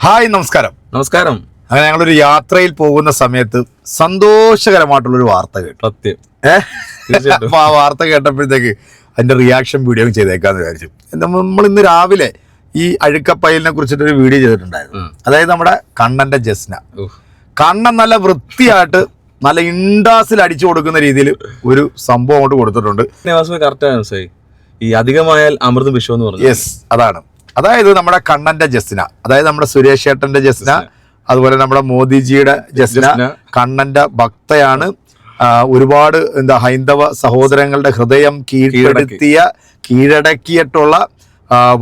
Hi, നമസ്കാരം. നമസ്കാരം. അങ്ങനെ ഞങ്ങളൊരു യാത്രയിൽ പോകുന്ന സമയത്ത് സന്തോഷകരമായിട്ടുള്ളൊരു വാർത്ത കേട്ടു. സത്യം. അപ്പൊ ആ വാർത്ത കേട്ടപ്പോഴത്തേക്ക് അതിന്റെ റിയാക്ഷൻ വീഡിയോ ചെയ്തേക്കാന്ന് വിചാരിച്ചു. നമ്മൾ ഇന്ന് രാവിലെ ഈ അഴുക്കപ്പയലിനെ കുറിച്ചിട്ടൊരു വീഡിയോ ചെയ്തിട്ടുണ്ടായിരുന്നു. അതായത് നമ്മുടെ കണ്ണന്റെ ജസ്ന. കണ്ണൻ നല്ല വൃത്തിയായിട്ട് നല്ല ഇൻഡാസിൽ അടിച്ചു കൊടുക്കുന്ന രീതിയിൽ ഒരു സംഭവം അങ്ങോട്ട് കൊടുത്തിട്ടുണ്ട്. ഈ അധികമായാൽ അമൃതം വിഷം എന്ന് പറഞ്ഞു. യെസ്, അതാണ്. അതായത് നമ്മുടെ കണ്ണന്റെ ജസ്ന, അതായത് നമ്മുടെ സുരേഷ് ഏട്ടന്റെ ജസ്ന, അതുപോലെ നമ്മുടെ മോദിജിയുടെ ജസ്ന കണ്ണന്റെ ഭക്തയാണ്. ഒരുപാട് ഹൈന്ദവ സഹോദരങ്ങളുടെ ഹൃദയം കീഴടക്കിയിട്ടുള്ള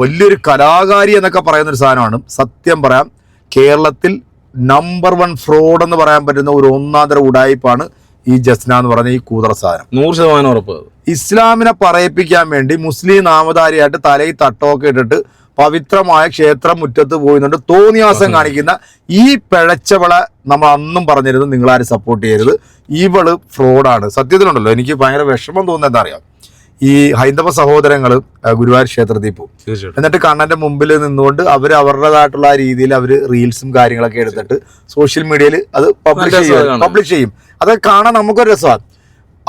വലിയൊരു കലാകാരി എന്നൊക്കെ പറയുന്ന ഒരു സാധനമാണ്. സത്യം പറയാം, കേരളത്തിൽ നമ്പർ 1 ഫ്രോഡ് എന്ന് പറയാൻ പറ്റുന്ന ഒരു ഒന്നാന്തര ഉടായിപ്പാണ് ഈ ജസ്ന എന്ന് പറഞ്ഞ ഈ കൂതറ സാധനം. 100% ഉറപ്പ്. ഇസ്ലാമിനെ പറയിപ്പിക്കാൻ വേണ്ടി മുസ്ലിം നാമധാരിയായിട്ട് തലയിൽ തട്ടമൊക്കെ ഇട്ടിട്ട് പവിത്രമായ ക്ഷേത്രം മുറ്റത്ത് പോയിന്നുണ്ട് തോന്നിയാസം കാണിക്കുന്ന ഈ പിഴച്ചവളെ നമ്മൾ അന്നും പറഞ്ഞിരുന്നു, നിങ്ങളാരും സപ്പോർട്ട് ചെയ്യരുത്, ഇവള് ഫ്രോഡാണ്. സത്യത്തിലുണ്ടല്ലോ, എനിക്ക് ഭയങ്കര വിഷമം തോന്നുന്നത് എന്താ അറിയാം, ഈ ഹൈന്ദവ സഹോദരങ്ങൾ ഗുരുവായൂർ ക്ഷേത്രത്തിൽ പോകും. എന്നിട്ട് കണ്ണന്റെ മുമ്പിൽ നിന്നുകൊണ്ട് അവർ അവരുടേതായിട്ടുള്ള രീതിയിൽ അവര് റീൽസും കാര്യങ്ങളൊക്കെ എടുത്തിട്ട് സോഷ്യൽ മീഡിയയിൽ അത് പബ്ലിഷ് ചെയ്യും. അതൊക്കെ കാണാൻ നമുക്കൊരു രസമാണ്.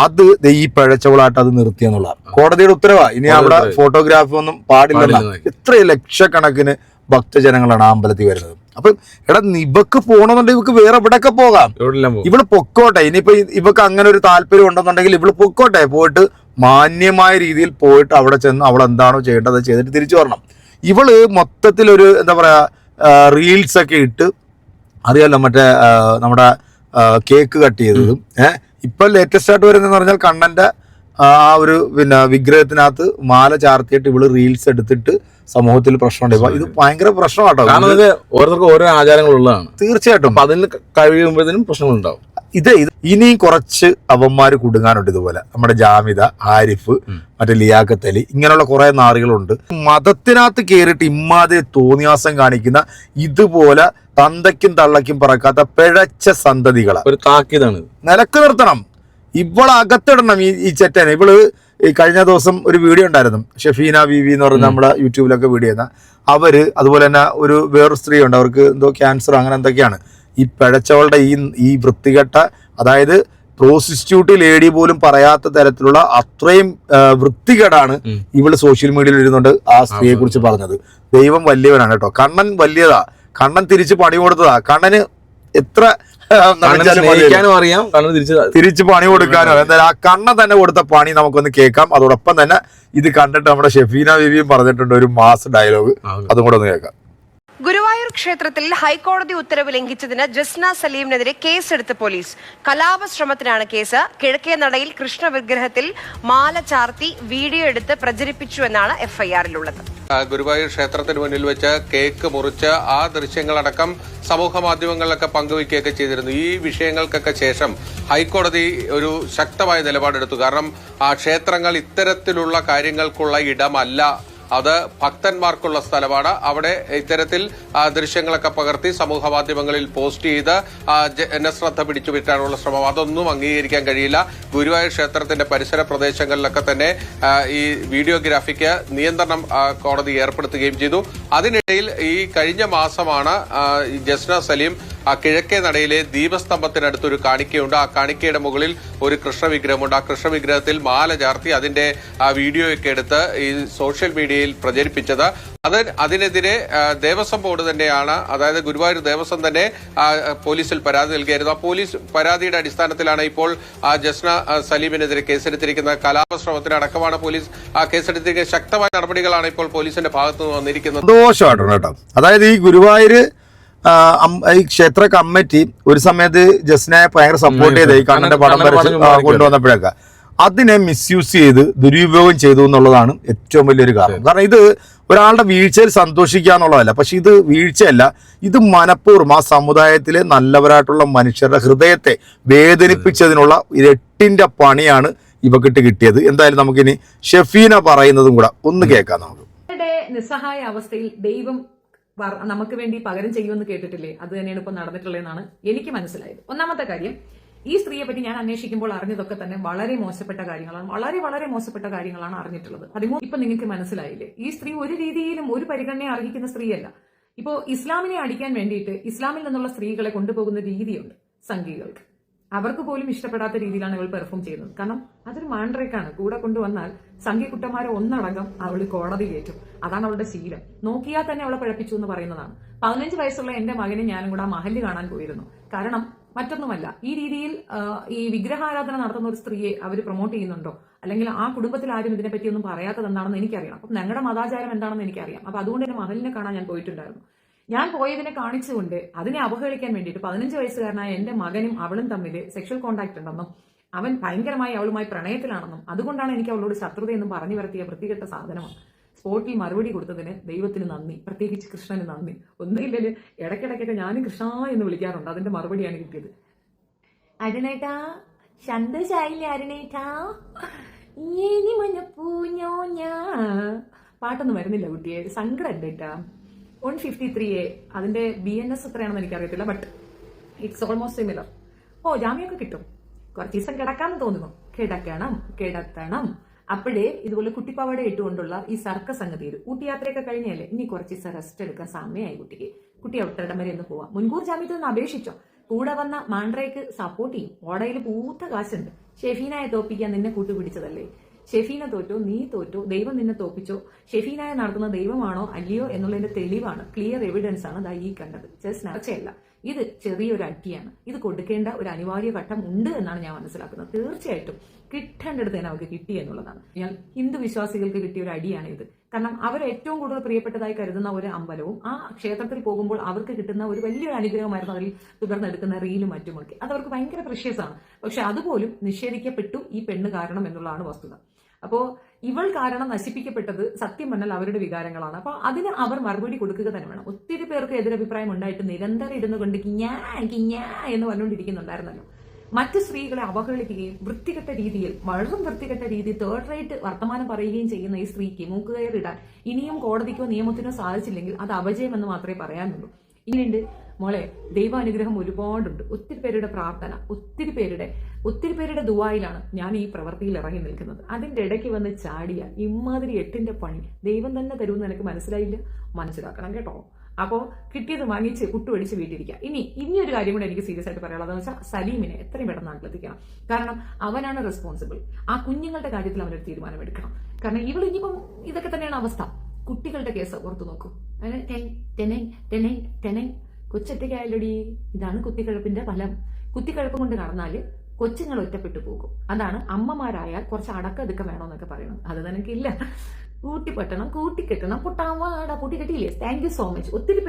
അത് ഈ പിഴച്ചവളായിട്ട് അത് നിർത്തിയെന്നുള്ള കോടതിയുടെ ഉത്തരവാ. ഇനി അവിടെ ഫോട്ടോഗ്രാഫി ഒന്നും പാടില്ല. എത്ര ലക്ഷക്കണക്കിന് ഭക്തജനങ്ങളാണ് ആ അമ്പലത്തിൽ വരുന്നത്. അപ്പൊ ഇവക്ക് പോകണമെന്നുണ്ടെങ്കിൽ ഇവക്ക് വേറെ എവിടെയൊക്കെ പോകാം, ഇവള് പൊക്കോട്ടെ. ഇനിയിപ്പോ ഇവക്ക് അങ്ങനെ ഒരു താല്പര്യം ഉണ്ടെന്നുണ്ടെങ്കിൽ ഇവള് പൊക്കോട്ടെ, പോയിട്ട് മാന്യമായ രീതിയിൽ പോയിട്ട് അവിടെ ചെന്ന് അവൾ എന്താണോ ചെയ്യേണ്ടത് ചെയ്തിട്ട് തിരിച്ചു വരണം. ഇവള് മൊത്തത്തിലൊരു എന്താ പറയാ റീൽസ് ഒക്കെ ഇട്ട്, അറിയാലോ മറ്റേ നമ്മുടെ കേക്ക് കട്ട് ചെയ്തതും ഇപ്പൊ ലേറ്റസ്റ്റ് ആയിട്ട് വരുന്നതെന്ന് പറഞ്ഞാൽ കണ്ണന്റെ ആ ഒരു വിഗ്രഹത്തിനകത്ത് മാല ചാർത്തിയിട്ട് ഇവള് റീൽസ് എടുത്തിട്ട് സമൂഹത്തിൽ പ്രശ്നമുണ്ട്. ഇത് ഭയങ്കര പ്രശ്നമാട്ടോ. ഓരോരുത്തർക്കും ഓരോ ആചാരങ്ങളുള്ളതാണ്. തീർച്ചയായിട്ടും അതിന് കഴിയുമ്പോഴത്തേനും പ്രശ്നങ്ങളുണ്ടാവും. ഇത് ഇനിയും കുറച്ച് അവന്മാര് കുടുങ്ങാനുണ്ട്. ഇതുപോലെ നമ്മുടെ ജാമിദ, ആരിഫ്, മറ്റേ ലിയാഖത്ത് അലി, ഇങ്ങനെയുള്ള കുറെ നാറികളുണ്ട്. മതത്തിനകത്ത് കയറിയിട്ട് ഇമ്മാതിരി തോന്നിയാസം കാണിക്കുന്ന ഇതുപോലെ തന്തയ്ക്കും തള്ളയ്ക്കും പറക്കാത്ത പിഴച്ച സന്തതികളെ ഒരു താക്കീതാണ്. നിലക്ക് നിർത്തണം. ഇവളെ അകത്തിടണം ഈ ചെറ്റനെ. ഇവള് ഈ കഴിഞ്ഞ ദിവസം ഒരു വീഡിയോ ഉണ്ടായിരുന്നു, ഷെഫീന വിവി എന്ന് പറഞ്ഞ നമ്മുടെ യൂട്യൂബിലൊക്കെ വീഡിയോ ചെയ്യുന്ന അവര്. അതുപോലെ തന്നെ ഒരു വേറൊരു സ്ത്രീ ഉണ്ട്, അവർക്ക് എന്തോ ക്യാൻസർ അങ്ങനെ എന്തൊക്കെയാണ്. ഈ പിഴച്ചവളുടെ ഈ വൃത്തികെട്ട, അതായത് പ്രോസ്റ്റിറ്റ്യൂട്ട് ലേഡി പോലും പറയാത്ത തരത്തിലുള്ള അത്രയും വൃത്തികേടാണ് ഇവള് സോഷ്യൽ മീഡിയയിൽ ഇരുന്നുകൊണ്ട് ആ സ്ത്രീയെ കുറിച്ച് പറഞ്ഞത്. ദൈവം വലിയവനാണ് കേട്ടോ. കണ്ണൻ വലിയതാ, കണ്ണൻ തിരിച്ച് പണി കൊടുത്തതാ. കണ്ണന് എത്ര തിരിച്ച് പണി കൊടുക്കാനോ എന്തായാലും ആ കണ്ണൻ തന്നെ കൊടുത്ത പണി നമുക്കൊന്ന് കേൾക്കാം. അതോടൊപ്പം തന്നെ ഇത് കണ്ടിട്ട് നമ്മുടെ ഷെഫീന ബീവിയും പറഞ്ഞിട്ടുണ്ട് ഒരു മാസ് ഡയലോഗ്, അതും കൂടെ ഒന്ന് കേൾക്കാം. ഗുരുവായൂർ ക്ഷേത്രത്തിൽ ഹൈക്കോടതി ഉത്തരവ് ലംഘിച്ചതിന് ജസ്ന സലീമിനെതിരെ കേസെടുത്ത് പോലീസ്. കലാപശ്രമത്തിനാണ് കേസ്. കിഴക്കേ നടയിൽ കൃഷ്ണ വിഗ്രഹത്തിൽ മാല ചാർത്തി വീഡിയോ എടുത്ത് പ്രചരിപ്പിച്ചുവെന്നാണ് എഫ്ഐആറിലുള്ളത്. ഗുരുവായൂർ ക്ഷേത്രത്തിന് മുന്നിൽ വെച്ച് കേക്ക് മുറിച്ച് ആ ദൃശ്യങ്ങളടക്കം സമൂഹ മാധ്യമങ്ങളിലൊക്കെ പങ്കുവയ്ക്കുകയൊക്കെ ചെയ്തിരുന്നു. ഈ വിഷയങ്ങൾക്കൊക്കെ ശേഷം ഹൈക്കോടതി ഒരു ശക്തമായ നിലപാടെടുത്തു. കാരണം ആ ക്ഷേത്രങ്ങൾ ഇത്തരത്തിലുള്ള കാര്യങ്ങൾക്കുള്ള ഇടമല്ല, അത് ഭക്തന്മാർക്കുള്ള സ്ഥലമാണ്. അവിടെ ഇത്തരത്തിൽ ദൃശ്യങ്ങളൊക്കെ പകർത്തി സമൂഹ മാധ്യമങ്ങളിൽ പോസ്റ്റ് ചെയ്ത് ജനശ്രദ്ധ പിടിച്ചുപറ്റാനുള്ള ശ്രമം അതൊന്നും അംഗീകരിക്കാൻ കഴിയില്ല. ഗുരുവായൂർ ക്ഷേത്രത്തിന്റെ പരിസര പ്രദേശങ്ങളിലൊക്കെ തന്നെ ഈ വീഡിയോഗ്രാഫിക്ക് നിയന്ത്രണം കോടതി ഏർപ്പെടുത്തുകയും ചെയ്തു. അതിനിടയിൽ ഈ കഴിഞ്ഞ മാസമാണ് ജസ്ന സലീം കിഴക്കേ നടയിലെ ദീപസ്തംഭത്തിനടുത്തൊരു കാണിക്കയുണ്ട്. ആ കാണിക്കയുടെ മുകളിൽ ഒരു കൃഷ്ണവിഗ്രഹമുണ്ട്. ആ കൃഷ്ണവിഗ്രഹത്തിൽ മാല ചാർത്തി അതിന്റെ വീഡിയോയൊക്കെ എടുത്ത് ഈ സോഷ്യൽ മീഡിയയിൽ പ്രചരിപ്പിച്ചത്. അതിനെതിരെ ദേവസ്വം ബോർഡ് തന്നെയാണ്, അതായത് ഗുരുവായൂർ ദേവസ്വം തന്നെ പോലീസിൽ പരാതി നൽകിയായിരുന്നു. ആ പോലീസ് പരാതിയുടെ അടിസ്ഥാനത്തിലാണ് ഇപ്പോൾ ജസ്ന സലീമിനെതിരെ കേസെടുത്തിരിക്കുന്നത്. കലാപശ്രമത്തിനടക്കമാണ് പോലീസ് കേസെടുത്തിരിക്കുന്നത്. ശക്തമായ നടപടികളാണ് ഇപ്പോൾ പോലീസിന്റെ ഭാഗത്തു നിന്ന് വന്നിരിക്കുന്നത്. ദോഷമായിട്ടുണ്ട് കേട്ടോ. അതായത് ഈ ഗുരുവായൂര് ഈ ക്ഷേത്ര കമ്മിറ്റി ഒരു സമയത്ത് ജസ്നയെ ഭയങ്കര സപ്പോർട്ട് ചെയ്ത് ഈ കണ്ണന്റെ പടം വരച്ച് കൊണ്ടുവന്നപ്പോഴൊക്കെ അതിനെ മിസ്യൂസ് ചെയ്ത് ദുരുപയോഗം ചെയ്തു എന്നുള്ളതാണ് ഏറ്റവും വലിയൊരു കാരണം. കാരണം ഇത് ഒരാളുടെ വീഴ്ചയിൽ സന്തോഷിക്കുക എന്നുള്ളതല്ല, പക്ഷെ ഇത് വീഴ്ചയല്ല, ഇത് മനഃപൂർവ്വം ആ സമുദായത്തിലെ നല്ലവരായിട്ടുള്ള മനുഷ്യരുടെ ഹൃദയത്തെ വേദനിപ്പിച്ചതിനുള്ള 8ന്റെ പണിയാണ് ഇവക്കിട്ട് കിട്ടിയത്. എന്തായാലും നമുക്കിനി ഷെഫീന പറയുന്നതും കൂടെ ഒന്ന് കേൾക്കാം. നമുക്ക് നിസ്സഹായ അവസ്ഥയിൽ ദൈവം നമുക്ക് വേണ്ടി പകരം ചെയ്യുമെന്ന് കേട്ടിട്ടില്ലേ? അത് തന്നെയാണ് ഇപ്പൊ നടന്നിട്ടുള്ളതെന്നാണ് എനിക്ക് മനസ്സിലായത്. ഒന്നാമത്തെ കാര്യം, ഈ സ്ത്രീയെ പറ്റി ഞാൻ അന്വേഷിക്കുമ്പോൾ അറിഞ്ഞതൊക്കെ തന്നെ വളരെ മോശപ്പെട്ട കാര്യങ്ങളാണ്, വളരെ വളരെ മോശപ്പെട്ട കാര്യങ്ങളാണ് അറിഞ്ഞിട്ടുള്ളത്. ഇപ്പൊ നിങ്ങൾക്ക് മനസ്സിലായില്ലേ? ഈ സ്ത്രീ ഒരു രീതിയിലും ഒരു പരിഗണന അർഹിക്കുന്ന സ്ത്രീയല്ല. ഇപ്പോൾ ഇസ്ലാമിനെ അടിക്കാൻ വേണ്ടിയിട്ട് ഇസ്ലാമിൽ നിന്നുള്ള സ്ത്രീകളെ കൊണ്ടുപോകുന്ന രീതിയുണ്ട് സംഘികൾക്ക്. അവർക്ക് പോലും ഇഷ്ടപ്പെടാത്ത രീതിയിലാണ് ഇവൾ പെർഫോം ചെയ്യുന്നത്. കാരണം അതൊരു മാൻഡ്രേക്കാണ്. കൂടെ കൊണ്ടുവന്നാൽ സംഘിക്കുട്ടന്മാരെ ഒന്നടങ്കം അവൾ കോടതി കയറ്റും. അതാണ് അവളുടെ ശീലം. നോക്കിയാൽ തന്നെ അവളെ പഴപ്പിച്ചു എന്ന് പറയുന്നതാണ്. 15 വയസ്സുള്ള എന്റെ മകനെ ഞാനും കൂടെ ആ മഹല്ല് കാണാൻ പോയിരുന്നു. കാരണം മറ്റൊന്നുമല്ല, ഈ രീതിയിൽ ഈ വിഗ്രഹാരാധന നടത്തുന്ന ഒരു സ്ത്രീയെ അവർ പ്രൊമോട്ട് ചെയ്യുന്നുണ്ടോ, അല്ലെങ്കിൽ ആ കുടുംബത്തിൽ ആരും ഇതിനെപ്പറ്റി ഒന്നും പറയാത്തത് എന്താണെന്ന് എനിക്കറിയാം. അപ്പം ഞങ്ങളുടെ മതാചാരം എന്താണെന്ന് എനിക്കറിയാം. അപ്പൊ അതുകൊണ്ട് എന്റെ മഹലിനെ കാണാൻ ഞാൻ പോയിട്ടുണ്ടായിരുന്നു. ഞാൻ പോയതിനെ കാണിച്ചുകൊണ്ട് അതിനെ അവഹേളിക്കാൻ വേണ്ടിയിട്ട് 15 വയസ്സുകാരനായ എന്റെ മകനും അവളും തമ്മിൽ സെക്ഷൽ കോണ്ടാക്ട് ഉണ്ടെന്നും അവൻ ഭയങ്കരമായി അവളുമായി പ്രണയത്തിലാണെന്നും അതുകൊണ്ടാണ് എനിക്ക് അവളോട് ശത്രുതയെന്നും പറഞ്ഞു വരുത്തിയ വൃത്തികെട്ട സാധനമാണ്. സ്പോട്ടിൽ മറുപടി കൊടുത്തതിന് ദൈവത്തിന് നന്ദി, പ്രത്യേകിച്ച് കൃഷ്ണന് നന്ദി. ഒന്നുമില്ലല്ലോ, ഇടയ്ക്കിടയ്ക്കൊക്കെ ഞാനും കൃഷ്ണ എന്ന് വിളിക്കാറുണ്ട്. അതിന്റെ മറുപടിയാണ് കിട്ടിയത്. അരുണേട്ടാ സന്തോഷായില്ലേ അരുണേട്ടാ, പാട്ടൊന്നും വരുന്നില്ല കുട്ടിയെ, സങ്കടം ഉണ്ട് കേട്ടാ. 153A അതിന്റെ BNS എത്രയാണെന്ന് എനിക്കറിയത്തില്ല, ബട്ട് ഇറ്റ്സ് ഓൾമോസ്റ്റ് സിമിലർ. ഓ ജാമ്യമൊക്കെ കിട്ടും. കുറച്ച് ദിവസം കിടക്കാമെന്ന് തോന്നുന്നു. കിടത്തണം. അപ്പോഴേ ഇതുപോലെ കുട്ടിപ്പാവട ഇട്ടുകൊണ്ടുള്ള ഈ സർക്കസ് അങ്ങ് തീരും. ഊട്ടിയാത്രയൊക്കെ കഴിഞ്ഞല്ലേ, ഇനി കുറച്ച് ദിവസം റെസ്റ്റ് എടുക്കാൻ സമയമായി കുട്ടിക്ക്. കുട്ടി ഔട്ടടം വരെ ഒന്ന് പോവാം. മുൻകൂർ ജാമ്യത്തിൽ നിന്ന് അപേക്ഷിച്ചോ. കൂടെ വന്ന മാൻഡ്രയ്ക്ക് സപ്പോർട്ട് ചെയ്യും. ഓടയിൽ പൂത്ത കാശുണ്ട്. ഷെഫീനായെ തോപ്പിക്കാൻ നിന്നെ കൂട്ടുപിടിച്ചതല്ലേ. ഷെഫീന തോറ്റോ, നീ തോറ്റോ, ദൈവം നിന്നെ തോപ്പിച്ചോ, ഷെഫീനായ നടത്തുന്ന ദൈവമാണോ അല്ലയോ എന്നുള്ളതിന്റെ തെളിവാണ്, ക്ലിയർ എവിഡൻസ് ആണ് ഈ കണ്ടത്. ജസ്റ്റ് നേർച്ചയല്ല, ഇത് ചെറിയൊരു അടിയാണ്. ഇത് കൊടുക്കേണ്ട ഒരു അനിവാര്യ ഘട്ടം ഉണ്ട് എന്നാണ് ഞാൻ മനസ്സിലാക്കുന്നത്. തീർച്ചയായിട്ടും കിട്ടേണ്ടടുത്ത് തന്നെ അവർക്ക് കിട്ടി എന്നുള്ളതാണ്. ഞാൻ ഹിന്ദു വിശ്വാസികൾക്ക് കിട്ടിയ ഒരു അടിയാണ് ഇത്. കാരണം അവർ ഏറ്റവും കൂടുതൽ പ്രിയപ്പെട്ടതായി കരുതുന്ന ഒരു അമ്പലവും ആ ക്ഷേത്രത്തിൽ പോകുമ്പോൾ അവർക്ക് കിട്ടുന്ന ഒരു വലിയൊരു അനുഗ്രഹമായിരുന്നു അതിൽ തുടർന്നെടുക്കുന്ന റീലും മറ്റുമൊക്കെ. അത് അവർക്ക് ഭയങ്കര പ്രഷ്യസ് ആണ്. പക്ഷെ അതുപോലും നിഷേധിക്കപ്പെട്ടു ഈ പെണ്ണ് കാരണം എന്നുള്ളതാണ് വസ്തുത. അപ്പോ ഇവൾ കാരണം നശിപ്പിക്കപ്പെട്ടത് സത്യം പറഞ്ഞാൽ അവരുടെ വികാരങ്ങളാണ്. അപ്പൊ അതിന് അവർ മറുപടി കൊടുക്കുക തന്നെ വേണം. ഒത്തിരി പേർക്ക് എതിരഭിപ്രായം ഉണ്ടായിട്ട് നിരന്തരം ഇരുന്നു കൊണ്ട് കിഞ്ഞാ എന്ന് പറഞ്ഞുകൊണ്ടിരിക്കുന്നുണ്ടായിരുന്നല്ലോ. മറ്റ് സ്ത്രീകളെ അവഹേളിക്കുകയും വൃത്തികെട്ട രീതിയിൽ, വളരെ വൃത്തികെട്ട രീതിയിൽ തേർഡ് റേറ്റ് വർത്തമാനം പറയുകയും ചെയ്യുന്ന ഈ സ്ത്രീക്ക് മൂക്കുകയറിടാൻ ഇനിയും കോടതിക്കോ നിയമത്തിനോ സാധിച്ചില്ലെങ്കിൽ അത് അപജയം എന്ന് മാത്രമേ പറയാനുള്ളൂ. ഇങ്ങനെയുണ്ട് മോളെ, ദൈവാനുഗ്രഹം ഒരുപാടുണ്ട്. ഒത്തിരി പേരുടെ പ്രാർത്ഥന, ഒത്തിരി പേരുടെ ദുആയിലാണ് ഞാൻ ഈ പ്രവൃത്തിയിൽ ഇറങ്ങി നിൽക്കുന്നത്. അതിന്റെ ഇടയ്ക്ക് വന്ന് ചാടിയ ഇമാതിരി 8ന്റെ പണി ദൈവം തന്നെ തരുമെന്ന് എനിക്ക് മനസ്സിലായില്ല. മനസ്സിലാക്കണം കേട്ടോ. അപ്പോൾ കിട്ടിയത് വാങ്ങിച്ച് കുട്ടുപടിച്ച് വീട്ടിരിക്കുക. ഇനിയൊരു കാര്യം കൂടെ എനിക്ക് സീരിയസ് ആയിട്ട് പറയാനുള്ളതെന്ന് വെച്ചാൽ സലീമിനെ എത്രയും പെട്ടെന്ന് നാട്ടിലെത്തിക്കണം. കാരണം അവനാണ് റെസ്പോൺസിബിൾ. ആ കുഞ്ഞുങ്ങളുടെ കാര്യത്തിൽ അവനൊരു തീരുമാനമെടുക്കണം. കാരണം ഇവൾ ഇനിയിപ്പം ഇതൊക്കെ തന്നെയാണ് അവസ്ഥ. കുട്ടികളുടെ കേസ് ഓർത്തു നോക്കൂ. കൊച്ചൊറ്റയ്ക്കായാലൊടി. ഇതാണ് കുത്തിക്കഴപ്പിന്റെ ഫലം. കുത്തിക്കഴപ്പ് കൊണ്ട് നടന്നാല് കൊച്ചുങ്ങൾ ഒറ്റപ്പെട്ടു പോകും. അതാണ് അമ്മമാരായാൽ കുറച്ച് അടക്കതൊക്കെ വേണമെന്നൊക്കെ പറയണം. അത് നിനക്കില്ല. കൂട്ടിപ്പെട്ടണം, കൂട്ടിക്കെട്ടണം, പൊട്ടാവാട കൂട്ടിക്കെട്ടിയില്ലേ. Thank you so much. ഒത്തിരി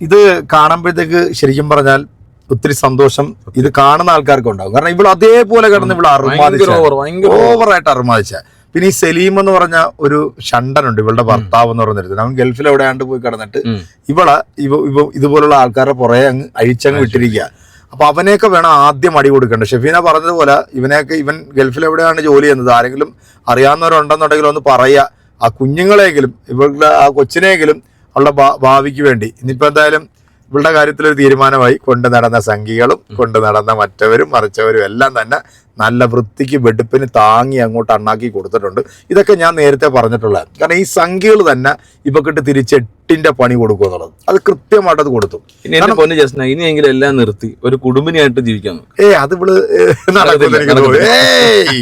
ഇത് കാണുമ്പോഴത്തേക്ക് ശരിക്കും പറഞ്ഞാൽ ഒത്തിരി സന്തോഷം ഇത് കാണുന്ന ആൾക്കാർക്ക് ഉണ്ടാവും. കാരണം ഇവിടെ അതേപോലെ കിടന്ന് ഇവിടെ ഓവറായിട്ട് അറുമാദിച്ച. പിന്നെ ഈ സലീം എന്ന് പറഞ്ഞ ഒരു ഷണ്ടനുണ്ട്, ഇവളുടെ ഭർത്താവ് എന്ന് പറഞ്ഞിരുന്നത്. അവൻ ഗൾഫിൽ എവിടെയാണ്ട് പോയി കിടന്നിട്ട് ഇതുപോലുള്ള ആൾക്കാരുടെ പുറകെ അങ്ങ് അഴിച്ചങ്ങ് വിട്ടിരിക്കുക. അപ്പൊ അവനെയൊക്കെ വേണം ആദ്യം അടി കൊടുക്കേണ്ടത്. ഷെഫീന പറഞ്ഞതുപോലെ ഇവൻ ഗൾഫിൽ എവിടെയാണ് ജോലി ചെയ്യുന്നത്, ആരെങ്കിലും അറിയാവുന്നവരുണ്ടെന്നുണ്ടെങ്കിൽ ഒന്ന് പറയുക. ആ കുഞ്ഞുങ്ങളെങ്കിലും ഇവളുടെ ആ കൊച്ചിനെങ്കിലും അവളുടെ ഭാവിക്ക് വേണ്ടി. ഇനിയിപ്പോ എന്തായാലും ഇവളുടെ കാര്യത്തിലൊരു തീരുമാനമായി. കൊണ്ട് നടന്ന സംഘികളും കൊണ്ട് നടന്ന മറ്റവരും മറിച്ചവരും എല്ലാം തന്നെ നല്ല വൃത്തിക്ക് വെടുപ്പിന് താങ്ങി അങ്ങോട്ട് അണ്ണാക്കി കൊടുത്തിട്ടുണ്ട്. ഇതൊക്കെ ഞാൻ നേരത്തെ പറഞ്ഞിട്ടുള്ളത്. കാരണം ഈ സംഖ്യകൾ തന്നെ ഇവക്കിട്ട് തിരിച്ച് 8ന്റെ പണി കൊടുക്കും എന്നുള്ളത് അത് കൃത്യമായിട്ട് അത് കൊടുത്തു. ഇനിയെങ്കിലും എല്ലാം നിർത്തി ഒരു കുടുംബിനിയായിട്ട് ജീവിക്കാൻ അത് ഇവള് നടക്കുന്ന എനിക്ക് തോന്നുന്നു.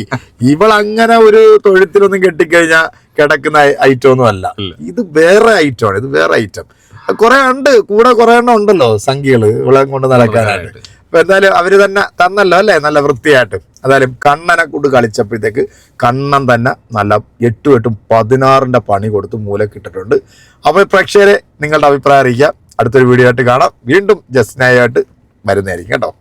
ഇവളങ്ങനെ ഒരു തൊഴുത്തിലൊന്നും കെട്ടിക്കഴിഞ്ഞാൽ കിടക്കുന്ന ഐറ്റം ഒന്നും അല്ല. ഇത് വേറെ ഐറ്റമാണ്. ഇത് വേറെ ഐറ്റം കുറെ ഉണ്ട്. കൂടെ കുറെ എണ്ണം ഉണ്ടല്ലോ സംഖ്യകള് ഇവളെ കൊണ്ട് നടക്കാനായിട്ട്. അപ്പൊ എന്തായാലും അവര് തന്നെ തന്നല്ലോ അല്ലെ, നല്ല വൃത്തിയായിട്ട്. എന്തായാലും കണ്ണനെ കൊണ്ട് കളിച്ചപ്പോഴത്തേക്ക് കണ്ണൻ തന്നെ നല്ല 8 16ന്റെ പണി കൊടുത്ത് മൂലക്കിട്ടിട്ടുണ്ട്. അപ്പൊ പ്രേക്ഷകരെ നിങ്ങളുടെ അഭിപ്രായം അറിയിക്കാം. അടുത്തൊരു വീഡിയോ ആയിട്ട് കാണാം. വീണ്ടും ജസ്നയായിട്ട് വരുന്നതായിരിക്കും കേട്ടോ.